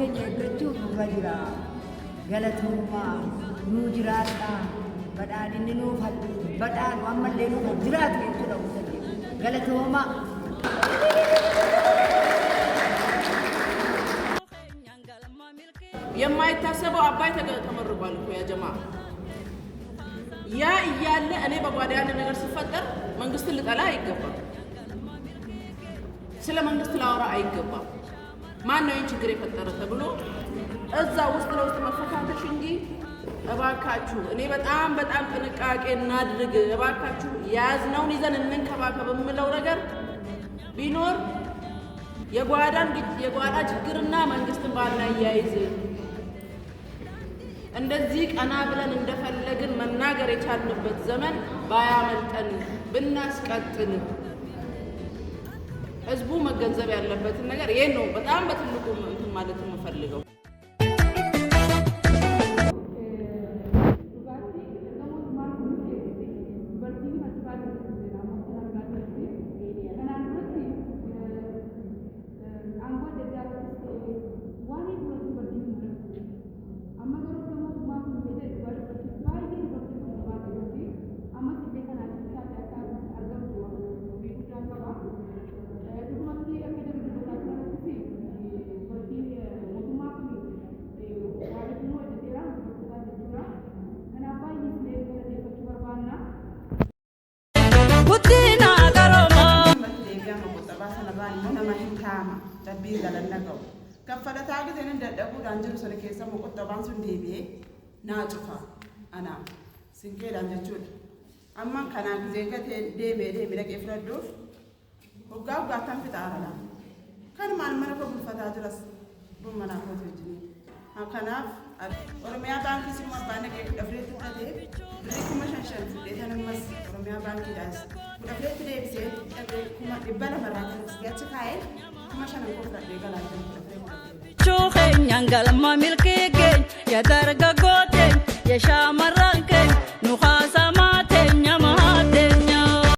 keenya eeggachuu nurra jira. Galatoomaa nuu jiraadha. Badhaadhinni nuuf badhaadhu ammallee nuuf jiraatu jechuudha uummatni. Galatoomaa. የማይታሰበው አባይ ተመርቋል እኮ ያ ጀማ ያ እያለ እኔ በጓዳ ያለ ነገር ሲፈጠር መንግስትን ልጠላ አይገባም። ስለ መንግስት ላወራ አይገባም። ማን ነው ይህን ችግር የፈጠረ ተብሎ እዛ ውስጥ ለውስጥ መፈካከሽ እንጂ እባካችሁ እኔ በጣም ጥንቃቄ እናድርግ። እባካችሁ ያዝነውን ይዘን እንንከባከብ የምለው ነገር ቢኖር የጓዳ ችግርና መንግስትን ባናያይዝ እንደዚህ ቀና ብለን እንደፈለግን መናገር የቻልንበት ዘመን ባያመልጠን ብናስቀጥል ህዝቡ መገንዘብ ያለበትን ነገር ይሄ ነው። በጣም በትልቁ እንትን ማለት የምፈልገው Dabbiin galanna qabu. Kaffalataa giseen dadhabuudhaan jiru sana keessa moqottabaan sun deebi'ee naa cufa anaa sinqeedhaan jechuudha. Amma kanaan giseen gatee deebi'ee dhaqee fudhadhuuf waggaattan fixaara laa. Kanumaan mana koo bulfataa jiras bun manaa kooti wajjin. Kanaaf Oromiyaa baankii simmoo abbaan dhaqee fudhafleetti fudhatee birrii 5,500 fudheetan ammas Oromiyaa baankiidhaas fudhafleetti deebisee dhaqee 200 irraa kan achi kaa'ee Chuhe nyangal ma milki gen ya darga goten ya shama